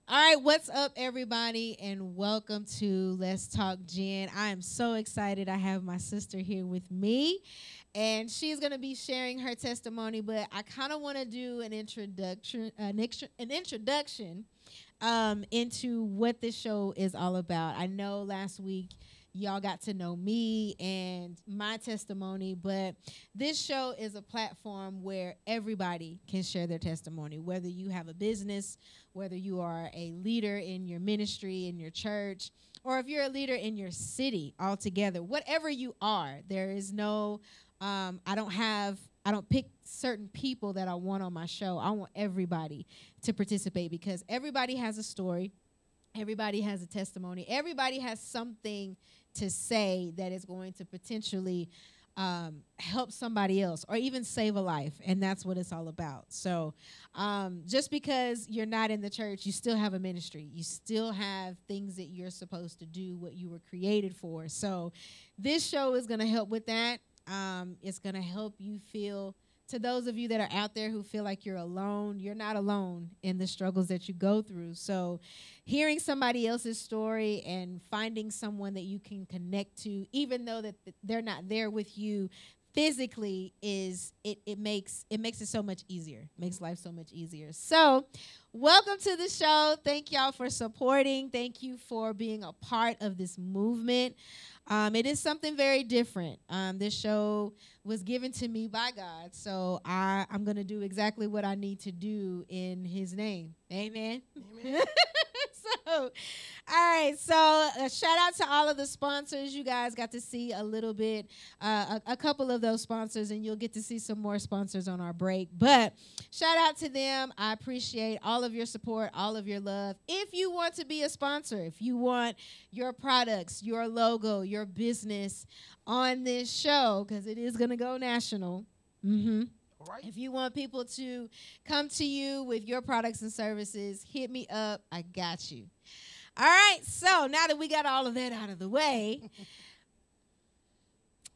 All right, what's up, everybody, and welcome to Let's Talk Jen. I am so excited. I have my sister here with me, and she's going to be sharing her testimony. But I kind of want to do an introduction, into what this show is all about. I know last week y'all got to know me and my testimony, but this show is a platform where everybody can share their testimony, whether you have a business, whether you are a leader in your ministry, in your church, or if you're a leader in your city altogether. Whatever you are, there is no, I don't pick certain people that I want on my show. I want everybody to participate because everybody has a story. Everybody has a testimony. Everybody has something to say that is going to potentially help somebody else or even save a life. And that's what it's all about. So just because you're not in the church, you still have a ministry. You still have things that you're supposed to do, what you were created for. So this show is going to help with that. It's going to help you feel, to those of you that are out there who feel like you're alone, you're not alone in the struggles that you go through. So hearing somebody else's story and finding someone that you can connect to, even though that they're not there with you physically, it makes it so much easier. Makes life so much easier. So welcome to the show. Thank y'all for supporting. Thank you for being a part of this movement. It is something very different. This show was given to me by God, so I'm going to do exactly what I need to do in his name. Amen. Amen. So, all right. So, shout out to all of the sponsors. You guys got to see a little bit, a couple of those sponsors, and you'll get to see some more sponsors on our break. But shout out to them. I appreciate all of your support, all of your love. If you want to be a sponsor, if you want your products, your logo, your business on this show, because it is going to go national. Mm-hmm. Right. If you want people to come to you with your products and services, hit me up. I got you. All right. So now that we got all of that out of the way,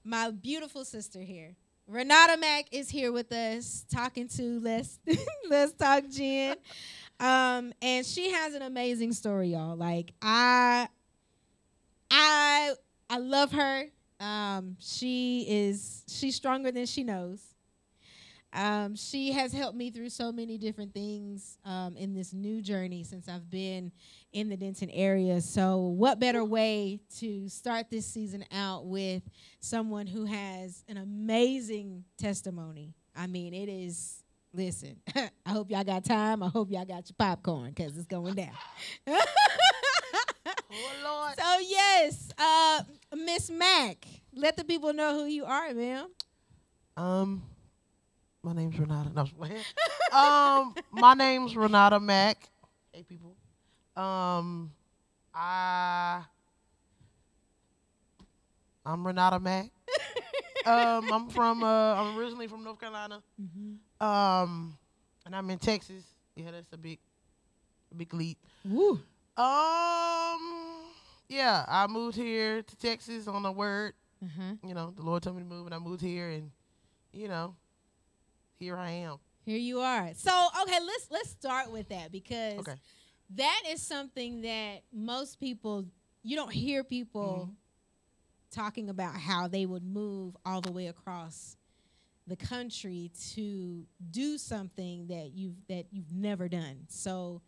my beautiful sister here, Renarta Mack, is here with us talking to Let's Talk Jen. And she has an amazing story, y'all. Like I love her. She's stronger than she knows. She has helped me through so many different things in this new journey since I've been in the Denton area. So what better way to start this season out with someone who has an amazing testimony. I mean, it is, listen, I hope y'all got time. I hope y'all got your popcorn because it's going down. Oh, Lord. So, yes, Miss Mack, let the people know who you are, ma'am. My name's Renata. No, my name's Renarta Mack. Hey, people. I'm Renata Mack. I'm originally from North Carolina. Mm-hmm. And I'm in Texas. Yeah, that's a big leap. Woo. Yeah, I moved here to Texas on a word. Mm-hmm. You know, the Lord told me to move, and I moved here, and you know. Here I am. Here you are. So, okay, let's start with that because that is something that most people, you don't hear people talking about how they would move all the way across the country to do something that you've never done. So,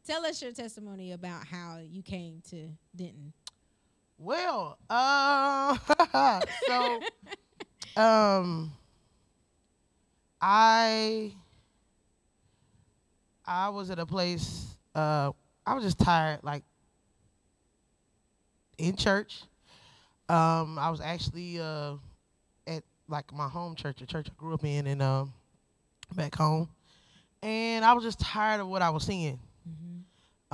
tell us your testimony about how you came to Denton. Well, I was at a place, I was just tired, like, in church. I was actually at, like, my home church, a church I grew up in, and back home. And I was just tired of what I was seeing. Mm-hmm.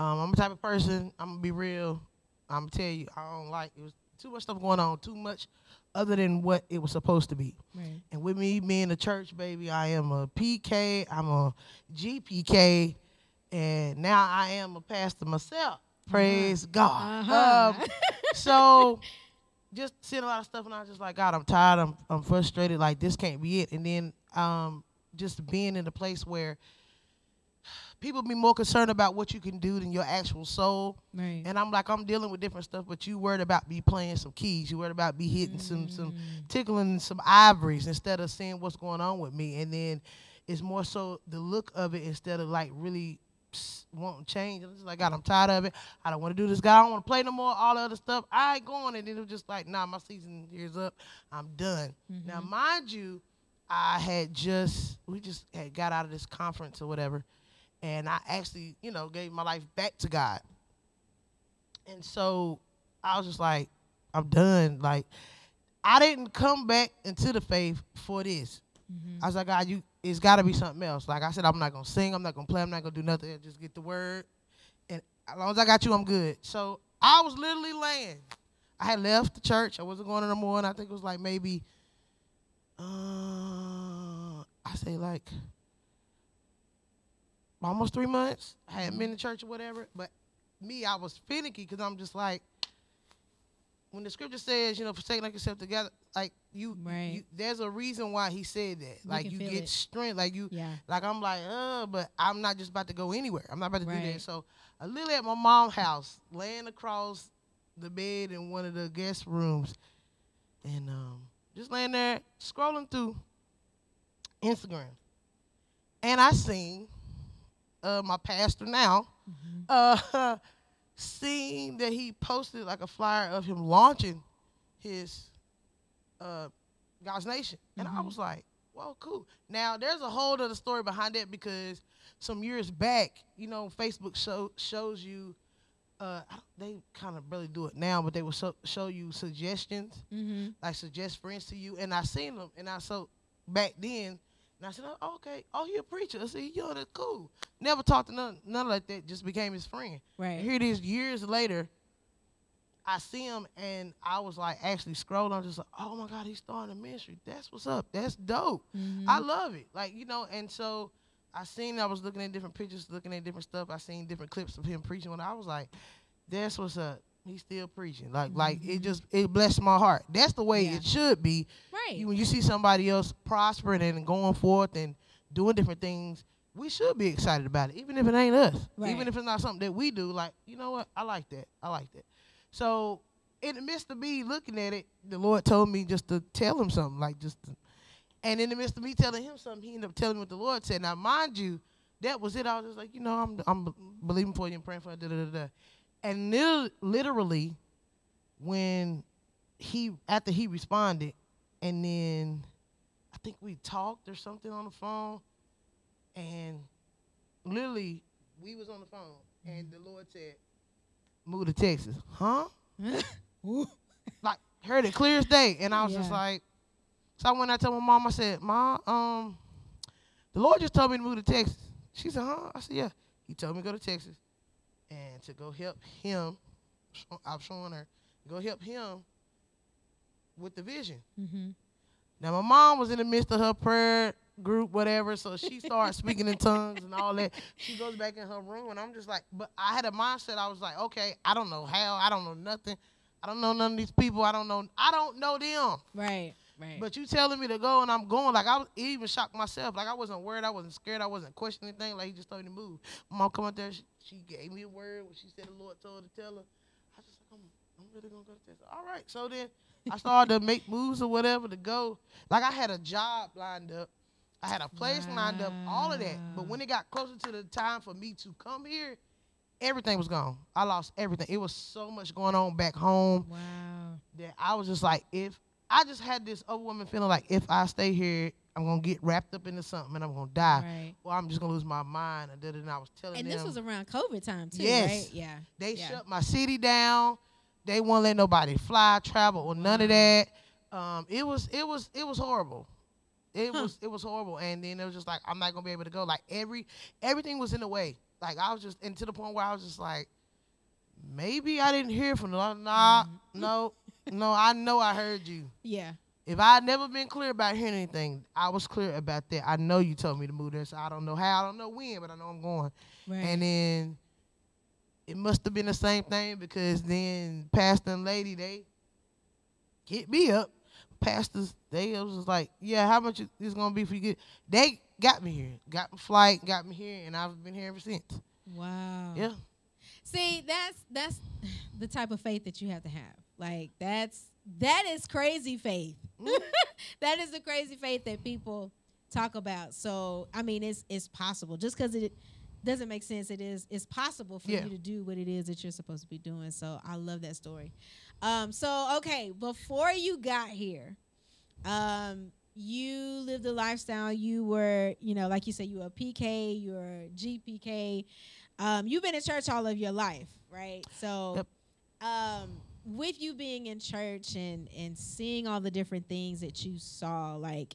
I'm the type of person, I'm going to be real, I'm going to tell you, I don't like, it was too much stuff going on, too much other than what it was supposed to be. Right. And with me being a church baby, I am a PK, I'm a GPK, and now I am a pastor myself. Praise God. So just seeing a lot of stuff, and I was just like, God, I'm tired, I'm frustrated, like this can't be it. And then just being in a place where people be more concerned about what you can do than your actual soul. Right. And I'm like, I'm dealing with different stuff, but you worried about me playing some keys. You worried about me hitting some tickling some ivories instead of seeing what's going on with me. And then it's more so the look of it instead of like really wanting change. I'm just like, God, I'm tired of it. I don't want to do this. God, I don't want to play no more. All the other stuff, I ain't going. And then it was just like, nah, my season here's up. I'm done. Now, mind you, we just had got out of this conference or whatever, and I actually, gave my life back to God. And so I was just like, I'm done. Like, I didn't come back into the faith for this. I was like, God, it's got to be something else. Like I said, I'm not going to sing. I'm not going to play. I'm not going to do nothing. Just get the word. And as long as I got you, I'm good. So I was literally laying. I had left the church. I wasn't going no more. And I think it was like maybe, I say like almost 3 months. I hadn't been to church or whatever. But me, I was finicky because I'm just like, when the scripture says, forsake like yourself together, like there's a reason why he said that. Like you get strength, like like I'm like, but I'm not just about to go anywhere. I'm not about to do that. So I literally at my mom's house, laying across the bed in one of the guest rooms, and just laying there scrolling through Instagram, and I seen my pastor now, seeing that he posted like a flyer of him launching his God's Nation. And I was like, well, cool. Now, there's a whole other story behind that because some years back, Facebook shows you, they kind of barely do it now, but they will show you suggestions, like suggest friends to you. And I seen them, and back then, and I said, oh, okay, he a preacher. I said, that's cool. Never talked to none like that, just became his friend. Right. And here it is years later, I see him, and I was like actually scrolling. I'm just like, oh my God, he's starting a ministry. That's what's up. That's dope. I love it. Like, and so I was looking at different pictures, looking at different stuff. I seen different clips of him preaching, and I was like, that's what's up. He's still preaching. Like it blessed my heart. That's the way it should be. Right. When you see somebody else prospering and going forth and doing different things, we should be excited about it, even if it ain't us. Right. Even if it's not something that we do. Like, you know what? I like that. So in the midst of me looking at it, the Lord told me just to tell him something. And in the midst of me telling him something, he ended up telling me what the Lord said. Now, mind you, that was it. I was just like, I'm believing for you and praying for you. Da, da, da, da. And literally, after he responded, and then I think we talked or something on the phone, and literally we was on the phone, and the Lord said, move to Texas. Huh? Like, heard it clear as day. And I was just like, so when I told my mom, I said, Mom, the Lord just told me to move to Texas. She said, huh? I said, yeah. He told me to go to Texas and to go help him. I'm showing her, go help him with the vision. Now, my mom was in the midst of her prayer group, whatever, so she started speaking in tongues and all that. She goes back in her room, and I'm just like, but I had a mindset. I was like, okay, I don't know how. I don't know nothing. I don't know none of these people. I don't know them. Right. But you telling me to go, and I'm going. Like, it even shocked myself. Like, I wasn't worried. I wasn't scared. I wasn't questioning anything. Like, he just told me to move. My mom come out there. She gave me a word when she said the Lord told her to tell her. I was just like, I'm really going to go to Texas. All right. So then I started to make moves or whatever to go. Like, I had a job lined up. I had a place lined up, all of that. But when it got closer to the time for me to come here, everything was gone. I lost everything. It was so much going on back home that I was just like, I just had this overwhelming feeling like if I stay here, I'm going to get wrapped up into something and I'm going to die. Right. Or I'm just going to lose my mind. And I was telling them. And this was around COVID time, too, yes, right? Yeah. They shut my city down. They won't let nobody fly, travel, or none of that. It was horrible. It was horrible. And then it was just like, I'm not going to be able to go. Like, everything was in the way. Like, I was just, and to the point where I was just like, maybe I didn't hear from them. No, I know I heard you. Yeah. If I had never been clear about hearing anything, I was clear about that. I know you told me to move there, so I don't know how, I don't know when, but I know I'm going. Right. And then it must have been the same thing because then Pastor and Lady, they hit me up. pastors, they was just like, yeah, how much is gonna be for you? They got me here, got my flight, got me here, and I've been here ever since. Wow. Yeah. See, that's the type of faith that you have to have. Like that is crazy faith. That is the crazy faith that people talk about. So I mean, it's possible. Just because it doesn't make sense, it's possible for you to do what it is that you're supposed to be doing. So I love that story. So okay, before you got here, you lived a lifestyle. You were, like you said, you were a PK, you were a GPK. You've been in church all of your life, right? So, with you being in church and seeing all the different things that you saw, like,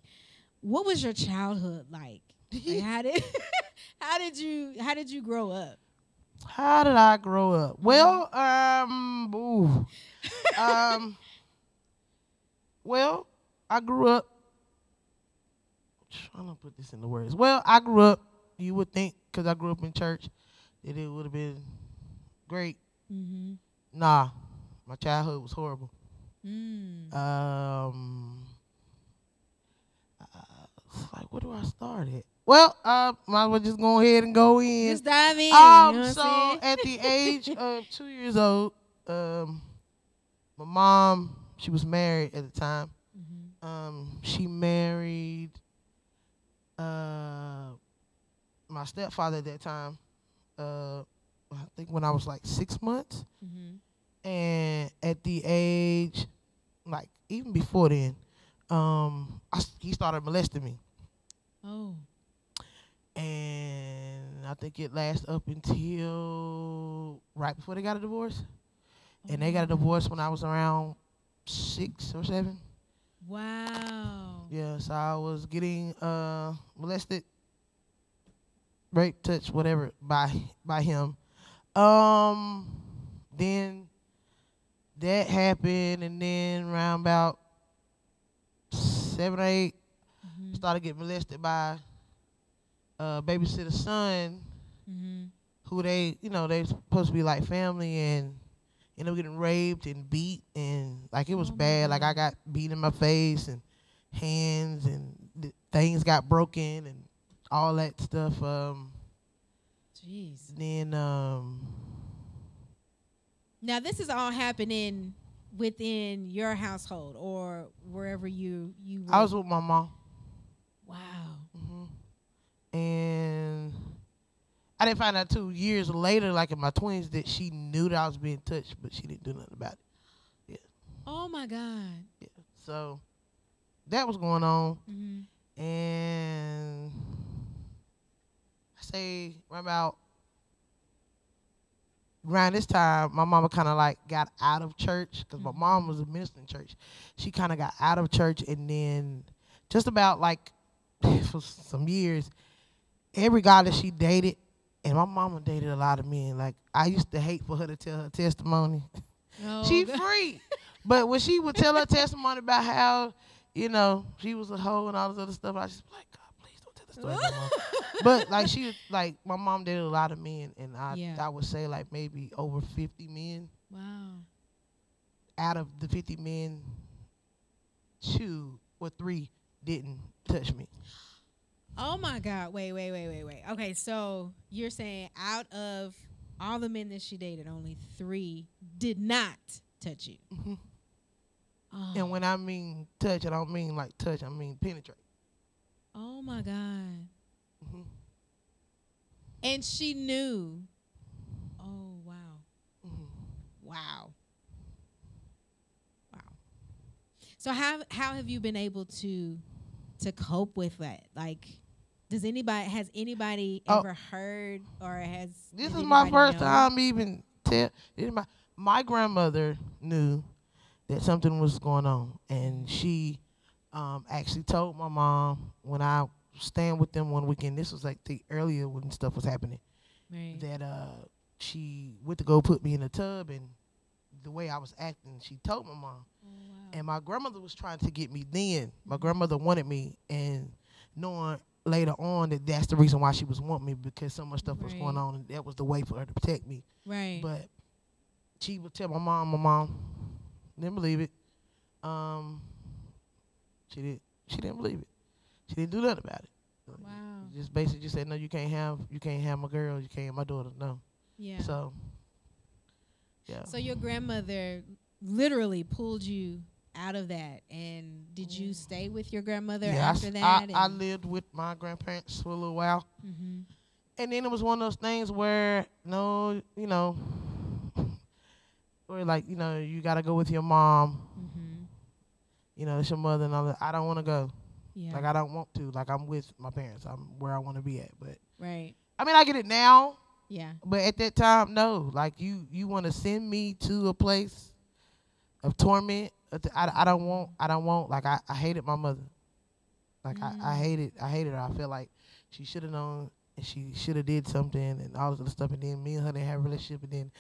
what was your childhood like? Like how did you grow up? How did I grow up? Well, well, I grew up. I'm trying to put this into words. Well, I grew up. You would think, because I grew up in church, that it would have been great. Mm-hmm. Nah, my childhood was horrible. Like, where do I start at? Well, might as well just go ahead and go in. Just dive in. You know so at the age of 2 years old, my mom, she was married at the time. Mm-hmm. She married my stepfather at that time. I think when I was like 6 months. Mm-hmm. And at the age, like even before then, he started molesting me. Oh. And I think it lasted up until right before they got a divorce. Oh. And they got a divorce when I was around 6 or 7. Wow. Yeah, so I was getting molested, raped, touched, whatever, by him. Then that happened, and then around about 7 or 8, mm-hmm. started getting molested by babysitter's son, mm-hmm. who they supposed to be like family, and ended up getting raped and beat, and like it was bad. Like I got beat in my face and hands, and things got broken and all that stuff. Jeez. Then now this is all happening within your household or wherever you were. I was with my mom. Wow. Mm-hmm. And I didn't find out 2 years later, like in my 20s, that she knew that I was being touched, but she didn't do nothing about it. Yeah. Oh my God. Yeah. So that was going on. Mm-hmm. And I say around this time, my mama kind of like got out of church, because my mom was a minister in church. She kind of got out of church, and then just about like for some years, every guy that she dated, and my mama dated a lot of men. Like I used to hate for her to tell her testimony. Oh, she free, but when she would tell her testimony about how she was a hoe and all this other stuff, I just like, God, please don't tell the story no more. But like she was like, my mom dated a lot of men, and I would say like maybe over 50 men. Wow. Out of the 50 men, 2 or 3 didn't touch me. Oh my God! Wait. Okay, so you're saying out of all the men that she dated, only 3 did not touch you. Mm-hmm. Oh. And when I mean touch, I don't mean like touch. I mean penetrate. Oh my God! Mm-hmm. And she knew. Oh wow! Mm-hmm. Wow! So how have you been able to cope with that? Like, has anybody ever heard, or has this is my first time even my grandmother knew that something was going on, and she actually told my mom when I was staying with them one weekend. This was like the earlier when stuff was happening. Right. That she went to go put me in the tub, and the way I was acting, she told my mom. Oh, wow. And my grandmother was trying to get me then. My grandmother wanted me, and knowing later on that that's the reason why she was wanting me, because so much stuff was going on, and that was the way for her to protect me. Right. But she would tell my mom didn't believe it. She didn't believe it. She didn't do nothing about it. Wow. Just basically just said, no, you can't have my girl, you can't have my daughter. No. Yeah. So yeah. So your grandmother literally pulled you out of that, and did you stay with your grandmother after that? I lived with my grandparents for a little while. Mm-hmm. And then it was one of those things where, no, where like, you got to go with your mom. Mm-hmm. It's your mother and all that. I don't want to go. Yeah. Like, I don't want to. Like, I'm with my parents. I'm where I want to be at. But, right. I mean, I get it now. Yeah. But at that time, no. Like, you want to send me to a place of torment. I don't want. Like, I hated my mother. Like, I hated her. I felt like she should have known. And she should have did something and all this other stuff. And then me and her didn't have a relationship. And then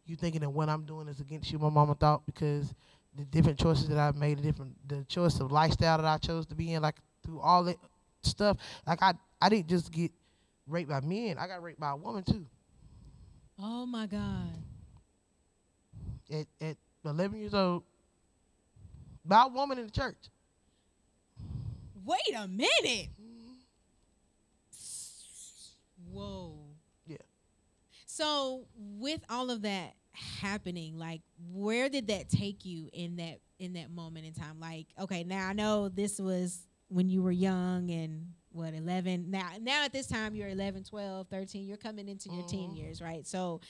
you thinking that what I'm doing is against you, my mama thought, because the different choices that I've made, the choice of lifestyle that I chose to be in, like through all that stuff. Like I didn't just get raped by men. I got raped by a woman too. Oh my God. At 11 years old, by a woman in the church. Wait a minute. Whoa. Yeah. So with all of that happening, like, where did that take you in that moment in time? Like, okay, now I know this was when you were young and 11. Now at this time you're 11, 12, 13, you're coming into your teen years, right? So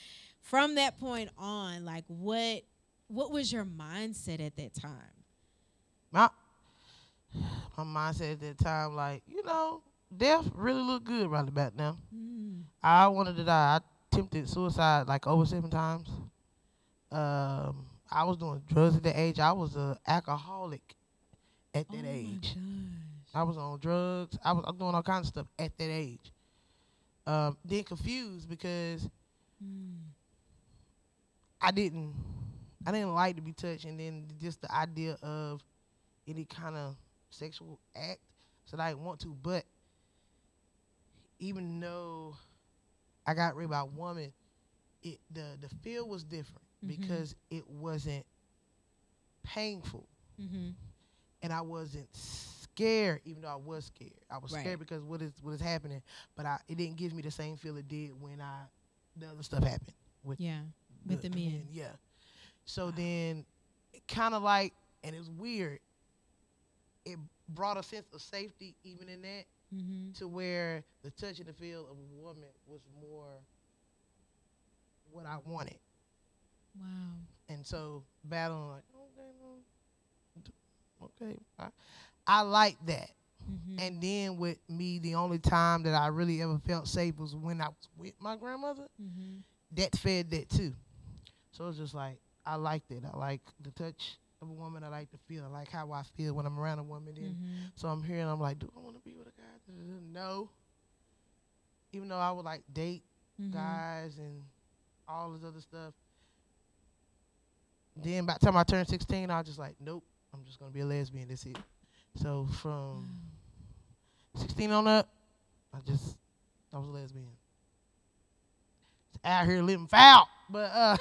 from that point on, like, what was your mindset at that time? My mindset at that time, like, death really looked good right about now. I wanted to die. I attempted suicide like over 7 times. I was doing drugs at that age. I was an alcoholic at that age. My gosh. I was on drugs. I was doing all kinds of stuff at that age. Then confused because I didn't like to be touched, and then just the idea of any kind of sexual act. So I didn't want to, but even though I got raped by a woman, the feel was different because it wasn't painful, and I wasn't scared. Even though I was scared, I was scared because what is happening, but it didn't give me the same feel it did when the other stuff happened with the men. Yeah. So then, kind of like, and it was weird. It brought a sense of safety even in that. To where the touch and the feel of a woman was more what I wanted. Wow. And so battling like, okay, I like that. And then with me, the only time that I really ever felt safe was when I was with my grandmother. That fed that too. So it's just like, I liked it. I like the touch of a woman. I like the feel. I like how I feel when I'm around a woman. Then, so I'm here and I'm like, do I want to be with a guy? No. Even though I would like date guys and all this other stuff. Then by the time I turned 16, I was just like, nope, I'm just gonna be a lesbian. That's it. So from 16 on up, I was a lesbian. Out here living foul, but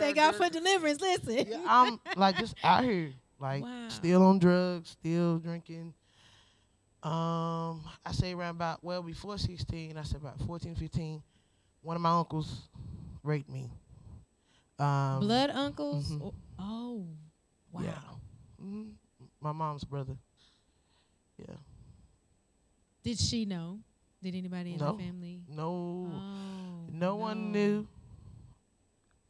thank God for deliverance. Listen, I'm like just out here, like still on drugs, still drinking. I say around before 16, I said about 14, 15, one of my uncles raped me. Blood uncles? Oh, wow. Yeah. My mom's brother. Yeah. Did she know? Did anybody in the family? No. Oh, no one knew.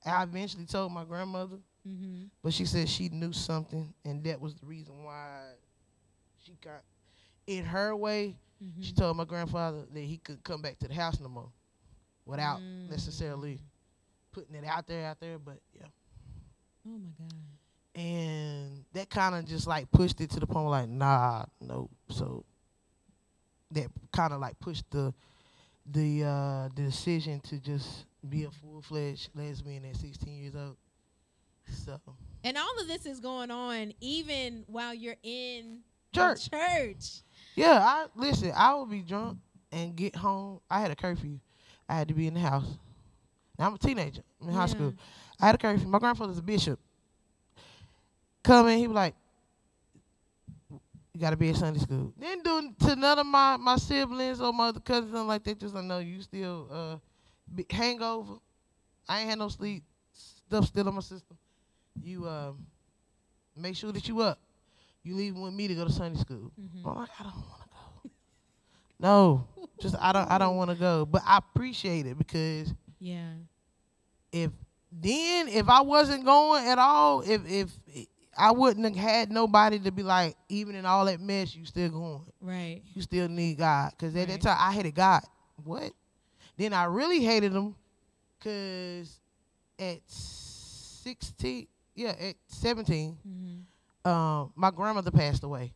I eventually told my grandmother, but she said she knew something, and that was the reason why she got, in her way, she told my grandfather that he could come back to the house no more without necessarily putting it out there, but yeah. Oh, my God. And that kind of just like pushed it to the point like, nah, no. So that kind of like pushed the decision to just be a full-fledged lesbian at 16 years old. So. And all of this is going on even while you're in church. Yeah, I would be drunk and get home. I had a curfew. I had to be in the house. Now I'm a teenager. I'm in high school. I had a curfew. My grandfather's a bishop. Come in, he was like, got to be at Sunday school. Didn't do it to none of my siblings or my other cousins, something like that. Just I know you still hangover. I ain't had no sleep. Stuff still in my system. You make sure that you up. You leaving with me to go to Sunday school. I'm like, I don't want to go. No, just I don't want to go. But I appreciate it because if I wasn't going at all, if I wouldn't have had nobody to be like, even in all that mess, you still going. Right. You still need God. Because at that time, I hated God. What? Then I really hated him because at 17, my grandmother passed away.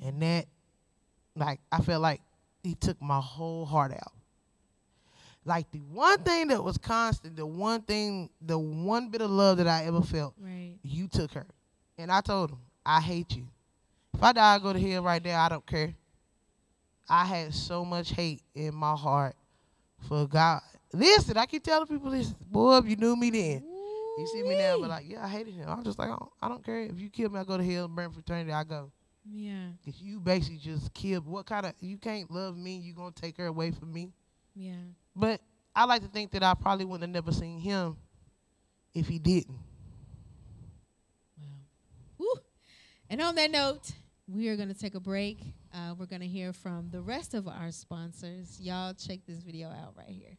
And that, like, I felt like he took my whole heart out. Like, the one thing that was constant, the one bit of love that I ever felt, you took her. And I told him, I hate you. If I die, I go to hell right there, I don't care. I had so much hate in my heart for God. Listen, I keep telling people this. Boy, if you knew me then. You see me now, but like, yeah, I hated him. I was just like, oh, I don't care. If you kill me, I go to hell and burn for eternity, I go. Yeah. If you basically just killed, you can't love me, you going to take her away from me. Yeah. But I like to think that I probably wouldn't have never seen him if he didn't. Wow. Woo. And on that note, we are going to take a break. We're going to hear from the rest of our sponsors. Y'all check this video out right here.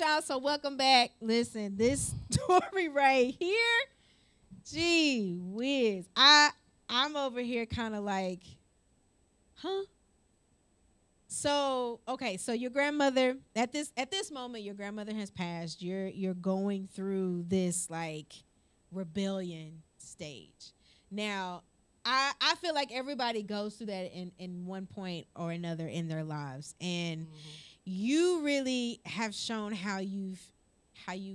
Y'all, so welcome back. Listen, this story right here, gee whiz, I'm over here kind of like, huh? So okay, so your grandmother at this moment, your grandmother has passed. You're going through this like rebellion stage. Now, I feel like everybody goes through that in one point or another in their lives, and you really have shown how you've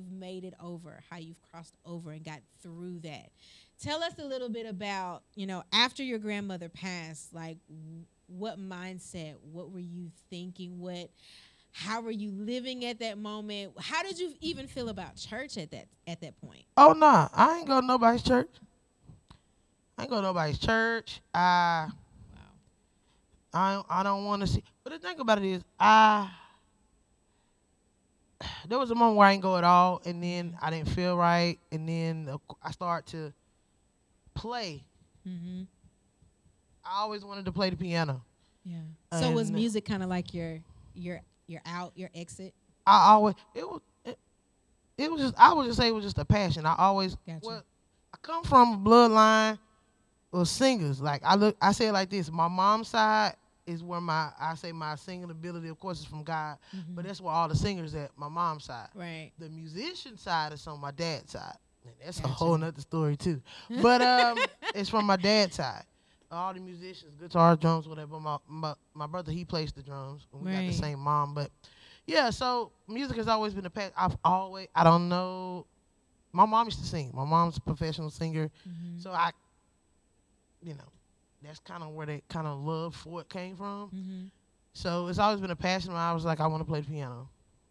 made it over, how you've crossed over and got through that. Tell us a little bit about, after your grandmother passed, like what mindset, what were you thinking, how were you living at that moment? How did you even feel about church at that point? Oh nah, I ain't go to nobody's church. I don't want to see. But the thing about it is, there was a moment where I didn't go at all, and then I didn't feel right, and then I started to play. I always wanted to play the piano. Yeah. So was music kind of like your exit? I would just say it was just a passion. I always I come from a bloodline of singers. Like I say it like this: my mom's side is where my singing ability, of course, is from God, but that's where all the singers at my mom's side. Right. The musician side is on my dad's side. And that's a whole nother story too. But it's from my dad's side. All the musicians, guitar, drums, whatever. My brother, he plays the drums. And we got the same mom, but yeah. So music has always been a passion. I don't know. My mom used to sing. My mom's a professional singer, so that's kind of where that kind of love for it came from. So it's always been a passion. I was like, I want to play the piano.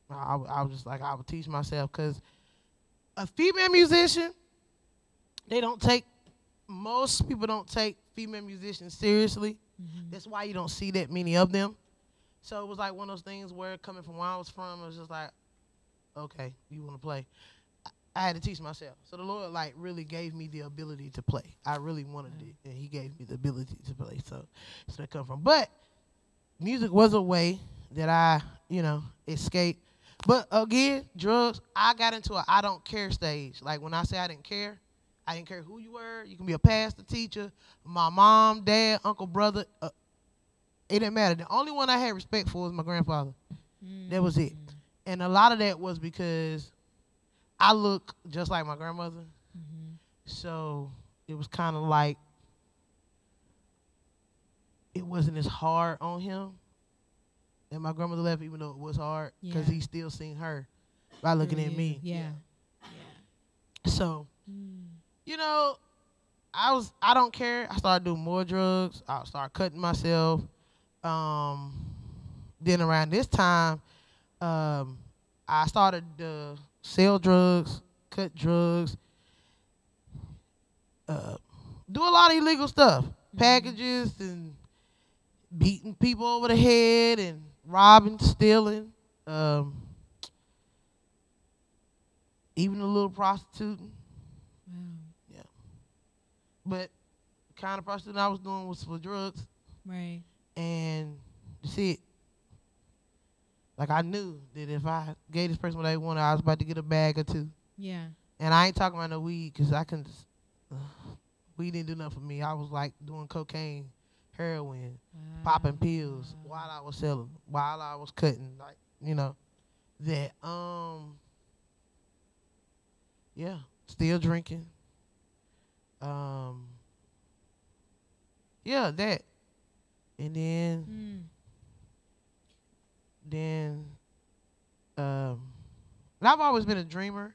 I was just like, I would teach myself, because a female musician, most people don't take female musicians seriously. That's why you don't see that many of them. So it was like one of those things where, coming from where I was from, it was just like, okay, you want to play. I had to teach myself. So the Lord like really gave me the ability to play. I really wanted it, and He gave me the ability to play. So that's where it come from. But music was a way that I, escaped. But again, drugs, I got into a I don't care stage. Like when I say I didn't care who you were. You can be a pastor, teacher, my mom, dad, uncle, brother. It didn't matter. The only one I had respect for was my grandfather. That was it. And a lot of that was because I look just like my grandmother. So it was kind of like it wasn't as hard on him. And my grandmother left even though it was hard because he still seen her by looking at me. Yeah. So, I don't care. I started doing more drugs. I started cutting myself. Then around this time, I started to sell drugs, cut drugs, do a lot of illegal stuff, packages and beating people over the head and robbing, stealing, even a little prostituting. Wow. Yeah. But the kind of prostituting I was doing was for drugs. Right. And that's it. Like I knew that if I gave this person what they wanted, I was about to get a bag or two. Yeah. And I ain't talking about no weed because weed didn't do nothing for me. I was like doing cocaine, heroin, popping pills while I was selling, while I was cutting, like, that. Yeah, still drinking. Yeah, that. And then, and I've always been a dreamer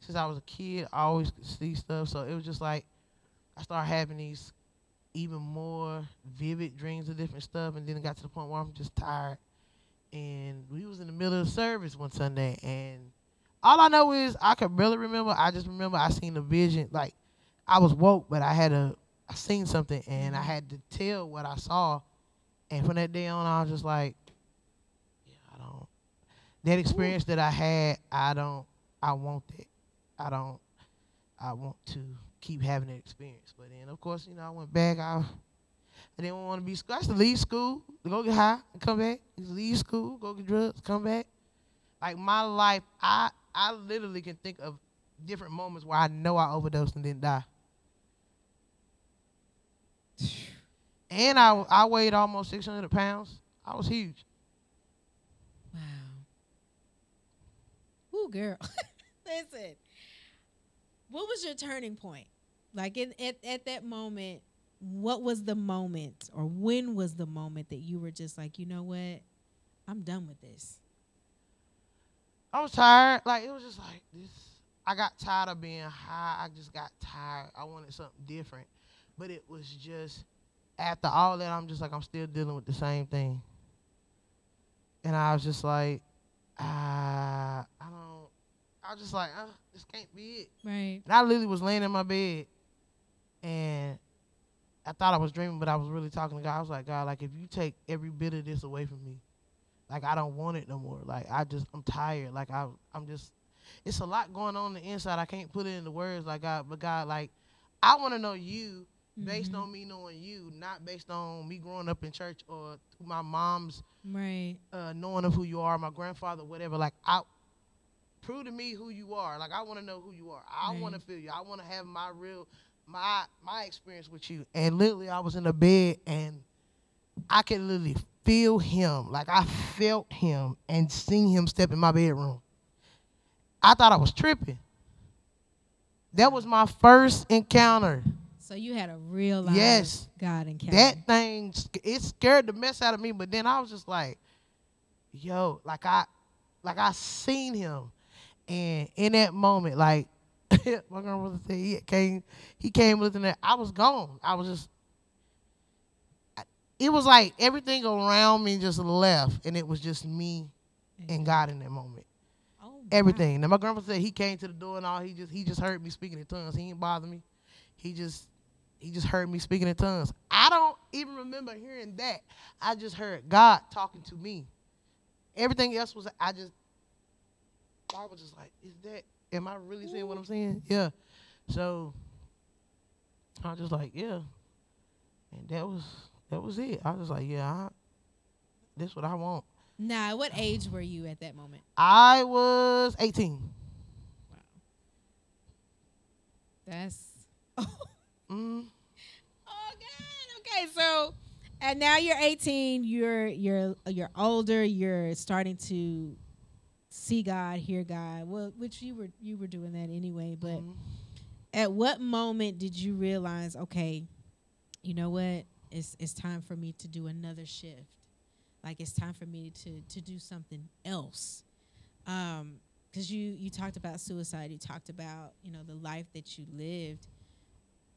since I was a kid. I always could see stuff, so it was just like I started having these even more vivid dreams of different stuff, and then it got to the point where I'm just tired. And we was in the middle of the service one Sunday, and all I know is I could barely remember. I just remember I seen a vision. Like I was woke, but I seen something, and I had to tell what I saw. And from that day on, I was just like, that experience that I had, I want that. I want to keep having that experience. But then, of course, I went back. I didn't want to be school. I used to leave school to go get high and come back. I used to leave school, go get drugs, come back. Like my life, I literally can think of different moments where I know I overdosed and didn't die. And I weighed almost 600 pounds. I was huge. Wow. Ooh, girl. Listen. What was your turning point? Like at that moment, what was the moment or when was the moment that you were just like, you know what? I'm done with this. I was tired. Like it was just like this. I got tired of being high. I just got tired. I wanted something different. But it was just after all that, I'm just like, I'm still dealing with the same thing. And I was just like, I was just like, this can't be it. Right. And I literally was laying in my bed, and I thought I was dreaming, but I was really talking to God. I was like, God, like, if you take every bit of this away from me, like, I don't want it no more. Like, I'm tired. Like, I'm just, it's a lot going on the inside. I can't put it into words like God, but God, like, I want to know you based on me knowing you, not based on me growing up in church or my mom's knowing of who you are, my grandfather, whatever. Like, prove to me who you are. Like, I want to know who you are. I want to feel you. I want to have my experience with you. And literally, I was in the bed, and I could literally feel him. Like, I felt him and seen him step in my bedroom. I thought I was tripping. That was my first encounter. So you had a real life God encounter. That thing, it scared the mess out of me. But then I was just like, yo, like I seen him. And in that moment, like, my grandmother said, he came looking at, I was gone. I was just, it was like everything around me just left. And it was just me and God in that moment. Oh, everything. Wow. Now, my grandmother said he came to the door and all, he just heard me speaking in tongues. He didn't bother me. He just heard me speaking in tongues. I don't even remember hearing that. I just heard God talking to me. Everything else was, I was just like, is that am I really saying what I'm saying? Yeah. So I was just like, yeah. And that was it. I was like, yeah, this what I want. Now, what age were you at that moment? I was 18. Wow. That's Mm. Oh God. Okay, so and now you're 18. You're older. You're starting to see God, hear God. Well, which you were doing that anyway. But at what moment did you realize, okay, you know what? It's time for me to do another shift. Like it's time for me to do something else. Because you talked about suicide. You talked about the life that you lived.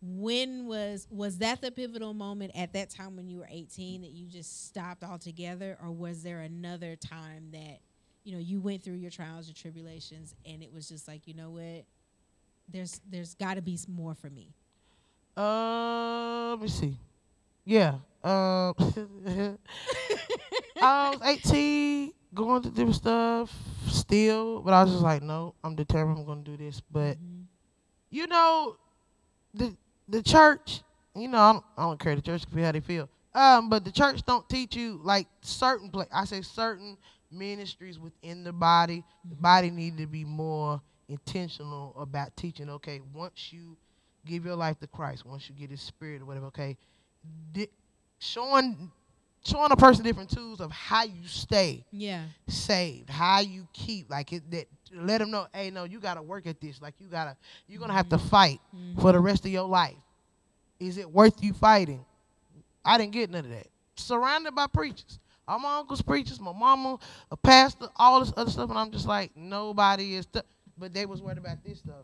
When was that the pivotal moment at that time when you were 18 that you just stopped altogether, or was there another time that you went through your trials, your tribulations, and it was just like, you know what, there's got to be more for me? Let me see. Yeah. I was 18, going through different stuff still, but I was just like, no, I'm determined I'm going to do this. But, the church, I don't care. The church can feel how they feel. But the church don't teach you, like, certain ministries within the body. The body need to be more intentional about teaching, okay, once you give your life to Christ, once you get his spirit or whatever, okay, showing a person different tools of how you stay saved, how you keep, let them know, hey, no, you got to work at this. Like, you're going to have to fight for the rest of your life. Is it worth you fighting? I didn't get none of that. Surrounded by preachers. All my uncles preachers, my mama, a pastor, all this other stuff, and I'm just like, nobody is, but they was worried about this stuff.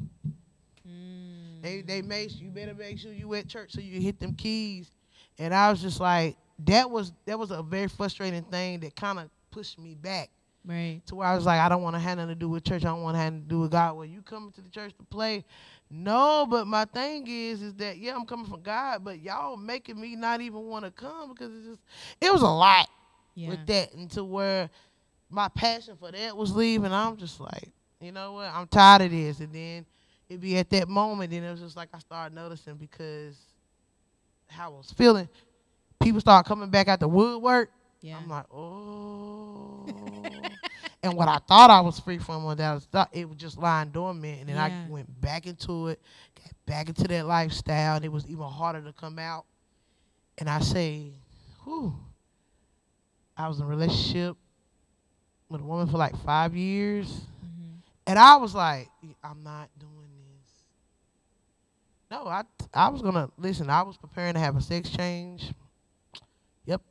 They made you better make sure you at church so you hit them keys. And I was just like, that was a very frustrating thing that kind of pushed me back. Right. To where I was like, I don't want to have nothing to do with church. I don't want to have nothing to do with God. Well, you coming to the church to play? No, but my thing is that, yeah, I'm coming from God, but y'all making me not even want to come because it was a lot with that. And to where my passion for that was leaving. I'm just like, you know what? I'm tired of this. And then it'd be at that moment, and it was just like I started noticing because how I was feeling. People start coming back at the woodwork. Yeah. I'm like, oh. And what I thought I was free from, it was just lying dormant. And then I went back into it, got back into that lifestyle, and it was even harder to come out. And I say, whew. I was in a relationship with a woman for like 5 years. And I was like, I'm not doing this. No, I was going to, listen, I was preparing to have a sex change. Yep.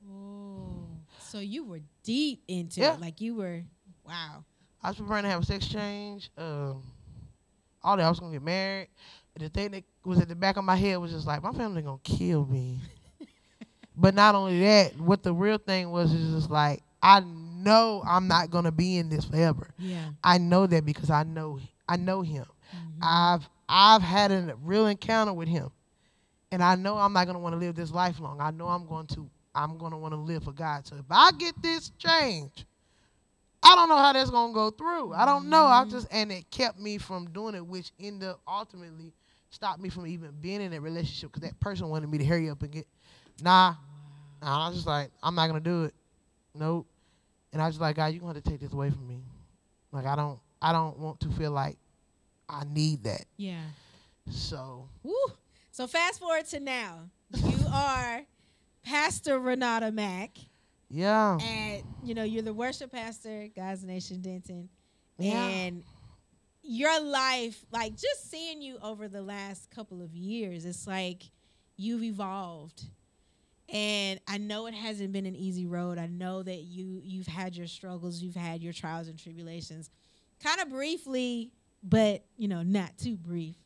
Oh, so you were deep into it. Like you were, wow. I was preparing to have a sex change. All that, I was going to get married. And the thing that was at the back of my head was just like, my family going to kill me. But not only that, what the real thing was is just like, I know I'm not going to be in this forever. Yeah. I know that because I know him. I've had a real encounter with him. And I know I'm not going to want to live this life long. I know I'm going to want to live for God. So if I get this change, I don't know how that's going to go through. I don't know. And it kept me from doing it, which ended up ultimately stopped me from even being in that relationship because that person wanted me to hurry up and get, I was just like, I'm not going to do it. Nope. And I was like, God, you're going to have to take this away from me. Like, I don't want to feel like I need that. Yeah. So. Woo. So fast forward to now. You are Pastor Renarta Mack. Yeah. And, you're the worship pastor, God's Nation Denton. Yeah. And your life, like just seeing you over the last couple of years, it's like you've evolved. And I know it hasn't been an easy road. I know that you've had your struggles, you've had your trials and tribulations. Kind of briefly, but, not too brief.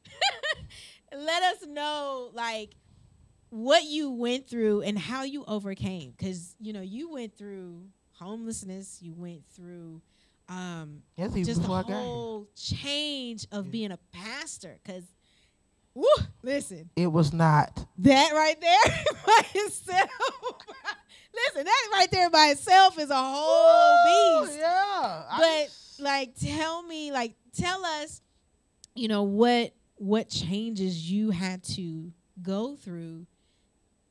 Let us know, like, what you went through and how you overcame. Because, you went through homelessness. You went through just the whole change of being a pastor. Because, listen. It was not. That right there by itself. Listen, that right there by itself is a whole beast. Yeah. But, tell us, you know, what changes you had to go through,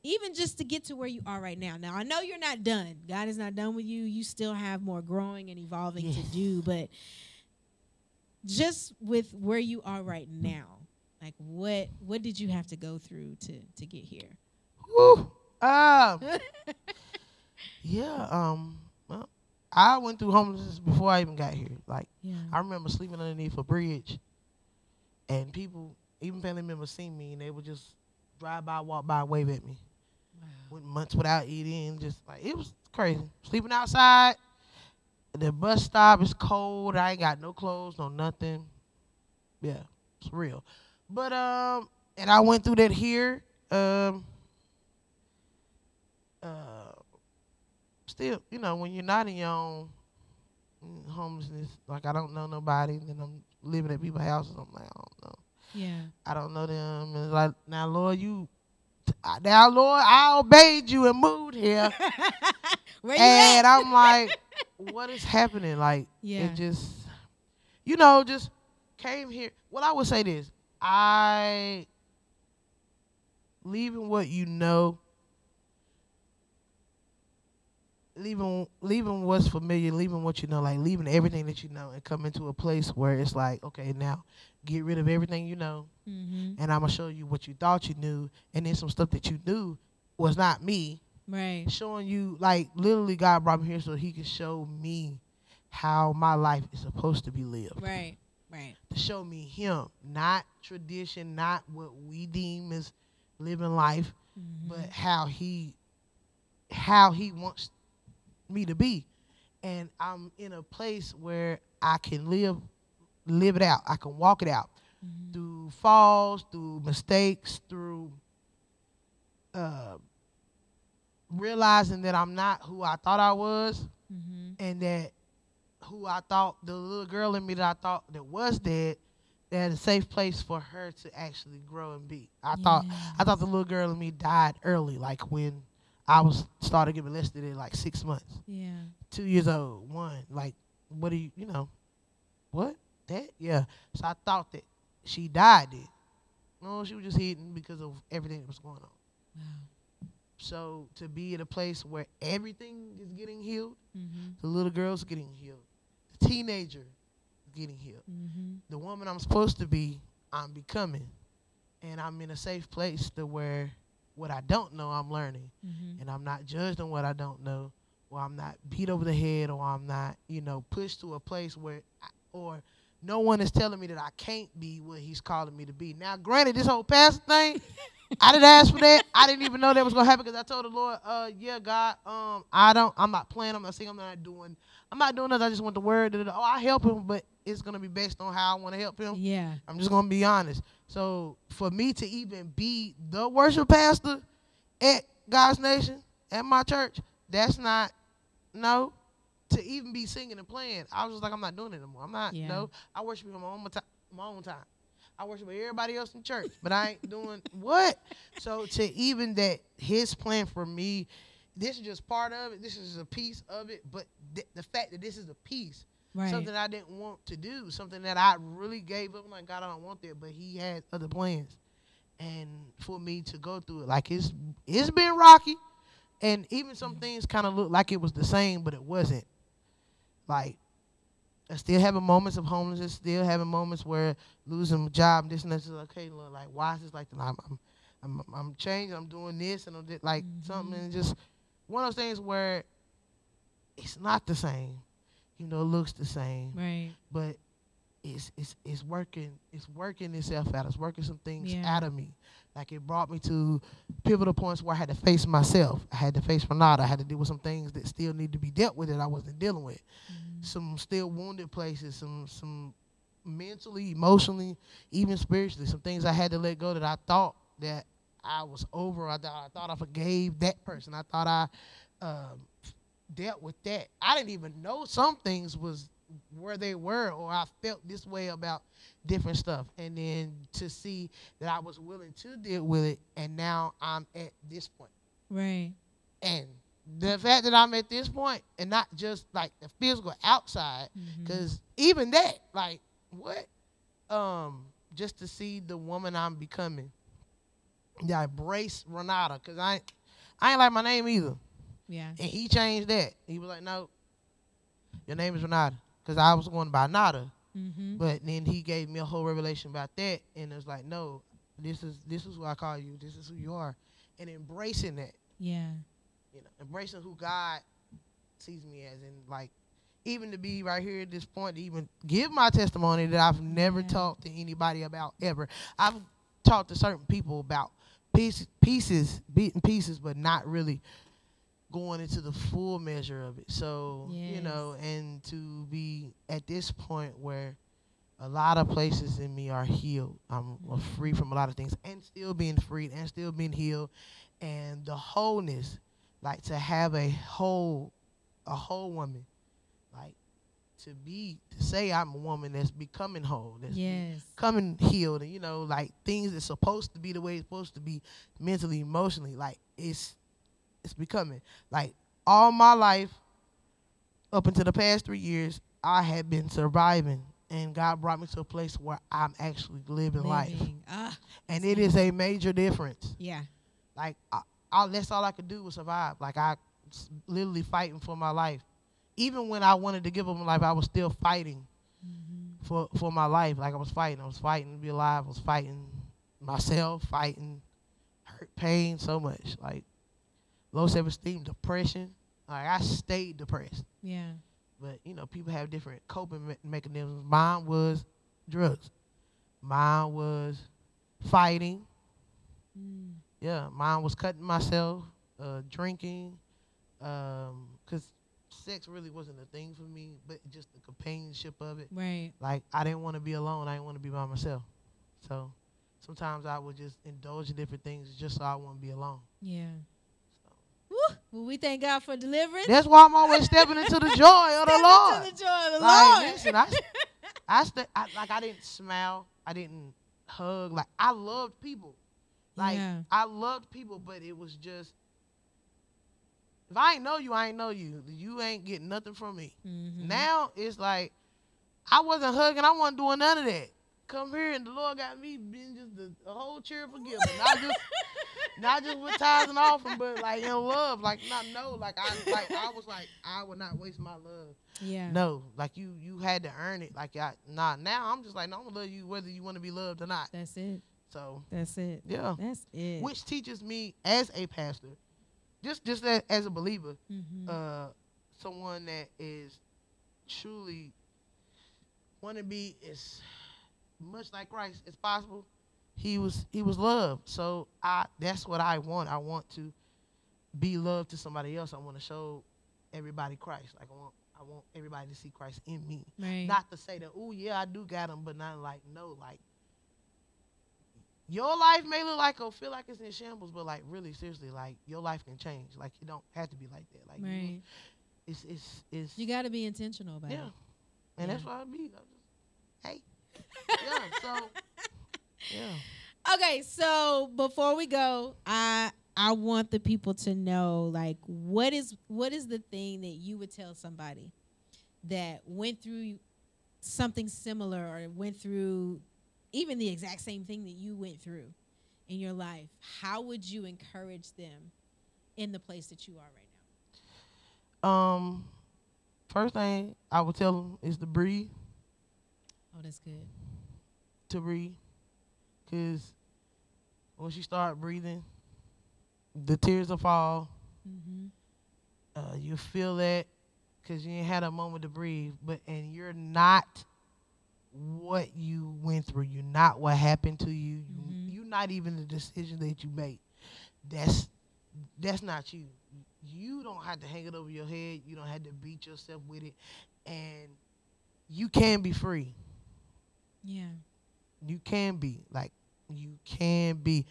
even just to get to where you are right now. Now, I know you're not done. God is not done with you. You still have more growing and evolving to do, but just with where you are right now, like what did you have to go through to get here? Woo. Yeah. Well, I went through homelessness before I even got here. Like, Yeah. I remember sleeping underneath a bridge, and people, even family members, seen me, and they would just drive by, walk by, wave at me. Wow. Went months without eating, just like it was crazy. Sleeping outside, the bus stop is cold. I ain't got no clothes, no nothing. Yeah, it's real. But and I went through that here. Uh, Still, when you're not in your own homelessness, like I don't know nobody, then I'm living at people's houses. I'm like, I don't know. Yeah. I don't know them. And it's like, now Lord, I obeyed you and moved here. Where you And at? I'm like, what is happening? Like, Yeah. it just, just came here. Well, I would say this. Leaving what you know, leaving what's familiar, leaving what you know, like leaving everything that you know and coming to a place where it's like, okay, now get rid of everything you know, Mm-hmm. and I'm going to show you what you thought you knew, and then some stuff that you knew was not me. Right. Showing you, like, literally God brought me here so he could show me how my life is supposed to be lived. Right. Right. To show me him, not tradition, not what we deem as living life, but how he wants me to be. And I'm in a place where I can live it out. I can walk it out through falls, through mistakes, through realizing that I'm not who I thought I was, and that who I thought, the little girl in me that I thought that was dead, that a safe place for her to actually grow and be. I thought the little girl in me died early, like when I started getting molested at like 6 months. Yeah. 2 years old, 1. Like, what do you what? That? Yeah. So I thought that she died then. No, she was just hidden because of everything that was going on. Wow. So to be at a place where everything is getting healed, the little girl's getting healed, the teenager is getting healed, the woman I'm supposed to be, I'm becoming, and I'm in a safe place to where what I don't know, I'm learning, and I'm not judged on what I don't know, or I'm not beat over the head, or I'm not, pushed to a place where, or no one is telling me that I can't be what he's calling me to be. Now, granted, this whole pastor thing, I didn't ask for that. I didn't even know that was gonna happen because I told the Lord, yeah, God, I'm not playing, I'm not singing, I'm not doing nothing. I just want the word. I help him, but it's gonna be based on how I want to help him. Yeah. I'm just gonna be honest. So for me to even be the worship pastor at God's Nation, at my church, that's not, no. To even be singing and playing, I was just like, I'm not doing it anymore. I'm not, no. I worship him on my own time. I worship with everybody else in church, but I ain't doing what? So to even that, his plan for me, this is just part of it. This is a piece of it. But the fact that this is a piece, something I didn't want to do, something that I really gave up. I'm like, God, I don't want that. But he had other plans. And for me to go through it, like it's been rocky. And even some things kind of looked like it was the same, but it wasn't. Like, I still having moments of homelessness, still having moments where losing my job, this and that. Okay, Lord, like, why is this like that? I'm changing, I'm doing this, and I'm like something, and just one of those things where it's not the same, it looks the same, Right. but it's working itself out. It's working some things out of me. Like, it brought me to pivotal points where I had to face myself. I had to face Renarta. I had to deal with some things that still need to be dealt with that I wasn't dealing with. Some still wounded places, some mentally, emotionally, even spiritually, some things I had to let go that I thought that I was over. I thought I forgave that person. I thought I dealt with that. I didn't even know some things was where they were, or I felt this way about different stuff. And then to see that I was willing to deal with it, and now I'm at this point. Right. And the fact that I'm at this point, and not just like the physical outside, because even that, like, what? just to see the woman I'm becoming. Yeah, I embrace Renata because I ain't like my name either. Yeah. And he changed that. He was like, no, your name is Renata. Because I was going by Nada. Mm-hmm. But then he gave me a whole revelation about that. And it was like, no, this is who I call you. This is who you are. And embracing that. Yeah. Embracing who God sees me as. And like, even to be right here at this point, to even give my testimony that I've never talked to anybody about ever. I've talked to certain people about beaten pieces, but not really going into the full measure of it. So, and to be at this point where a lot of places in me are healed. I'm free from a lot of things and still being freed and still being healed. And the wholeness, like to have a whole woman, like to say I'm a woman that's becoming whole, that's becoming healed, and like things that's supposed to be the way it's supposed to be mentally, emotionally, like it's becoming. Like all my life, up until the past 3 years, I had been surviving, and God brought me to a place where I'm actually living life. And it is a major difference. Yeah. Like that's all I could do was survive. Like I literally fighting for my life. Even when I wanted to give up my life, I was still fighting for my life. Like I was fighting to be alive. I was fighting myself, fighting hurt, pain, so much. Like low self-esteem, depression. Like I stayed depressed. Yeah. But people have different coping mechanisms. Mine was drugs. Mine was fighting. Yeah, mine was cutting myself, drinking, because sex really wasn't a thing for me, but just the companionship of it. Right. Like I didn't want to be alone. I didn't want to be by myself. So sometimes I would just indulge in different things just so I wouldn't be alone. Yeah. Woo. Well, we thank God for deliverance. That's why I'm always stepping into the joy of the Lord. Into the joy of the Lord. Lord. Listen, I didn't smile. I didn't hug. Like I loved people. Like I loved people, but it was just, if I ain't know you, I ain't know you. You ain't getting nothing from me. Now it's like I wasn't hugging. I wasn't doing none of that. Come here, and the Lord got me being just a whole cheerful giver. Not just with tithes and offering, but like in love. Like I was like, I would not waste my love. Yeah. No, like you had to earn it. Like now I'm just like, no, I'm gonna love you whether you want to be loved or not. That's it. So that's it. Yeah. That's it. Which teaches me as a pastor, just as a believer, someone that is truly want to be as much like Christ as possible. He was loved. So that's what I want. I want to be loved to somebody else. I want to show everybody Christ. Like I want everybody to see Christ in me. Right. Not to say that, oh yeah, I do got him, but not like, no, like your life may look like or feel like it's in shambles, but like really seriously, like your life can change. Like you don't have to be like that. Like right. It's you got to be intentional about it. And that's what I be. Hey. Yeah. So. Yeah. Okay, so before we go, I want the people to know, like, what is the thing that you would tell somebody that went through something similar or went through even the exact same thing that you went through in your life? How would you encourage them in the place that you are right now? First thing I would tell them is to breathe. Oh, that's good. To breathe. Because once you start breathing, the tears will fall. You feel that because you ain't had a moment to breathe. And you're not what you went through. You're not what happened to you. You're not even the decision that you made. That's not you. You don't have to hang it over your head. You don't have to beat yourself with it. And you can be free. Yeah. You can be. Like, you can be.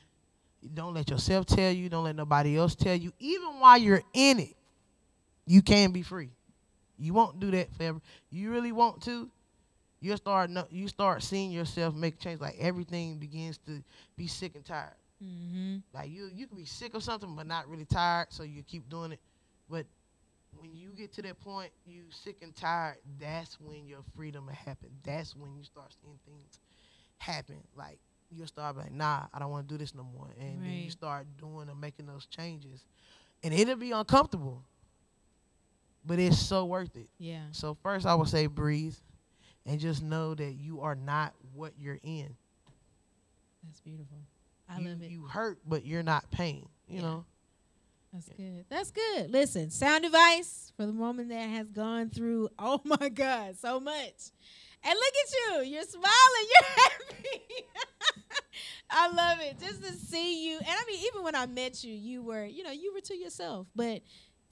Don't let yourself tell you. Don't let nobody else tell you. Even while you're in it, you can be free. You won't do that forever. You really want to, you start seeing yourself make change. Like, everything begins to be sick and tired. Like, you can be sick of something but not really tired, so you keep doing it. But when you get to that point, you sick and tired, that's when your freedom will happen. That's when you start seeing things happen. Like you'll start like, nah, I don't want to do this no more, and then you Right. start doing and making those changes, and it'll be uncomfortable, but it's so worth it. Yeah. So first, I would say breathe, and just know that you are not what you're in. That's beautiful. I you, love it. You hurt, but you're not pain. You know. That's good. That's good. Listen, sound advice for the woman that has gone through, oh my God, so much. And look at you. You're smiling. You're happy. I love it. Just to see you. And I mean, even when I met you, you were to yourself. But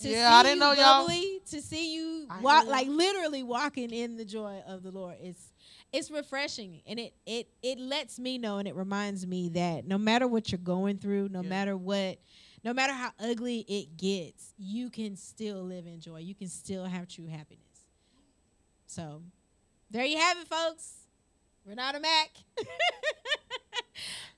to Yeah, I see didn't you know y'all. bubbly, to see you I walk, know like y'all. literally walking in the joy of the Lord, it's refreshing. And it lets me know, and it reminds me that no matter what you're going through, no matter how ugly it gets, you can still live in joy. You can still have true happiness. So there you have it, folks. Renarta Mack.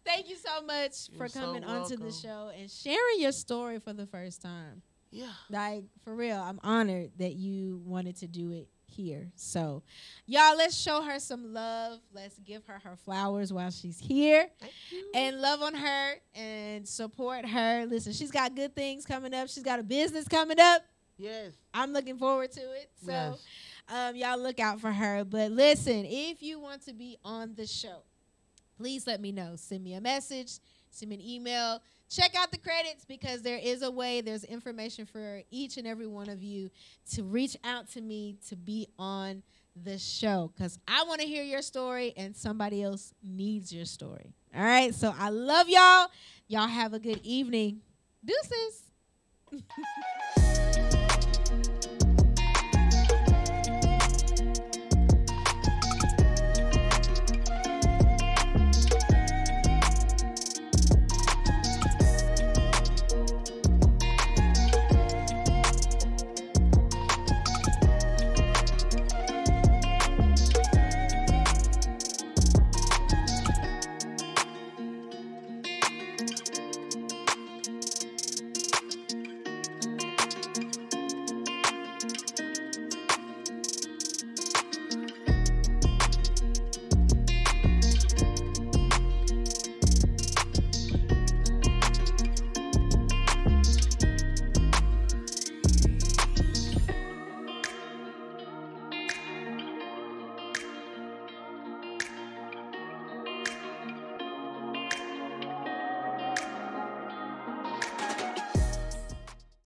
Thank you so much for You're so coming onto the welcome. show and sharing your story for the first time. Yeah. Like, for real, I'm honored that you wanted to do it here. So, y'all, let's show her some love. Let's give her her flowers while she's here. Thank you. And love on her and support her. Listen, she's got good things coming up. She's got a business coming up. Yes. I'm looking forward to it. So, Yes. y'all look out for her. But listen, if you want to be on the show, please let me know. Send me a message. Send me an email. Check out the credits because there is a way. There's information for each and every one of you to reach out to me to be on the show because I want to hear your story and somebody else needs your story. All right? So I love y'all. Y'all have a good evening. Deuces.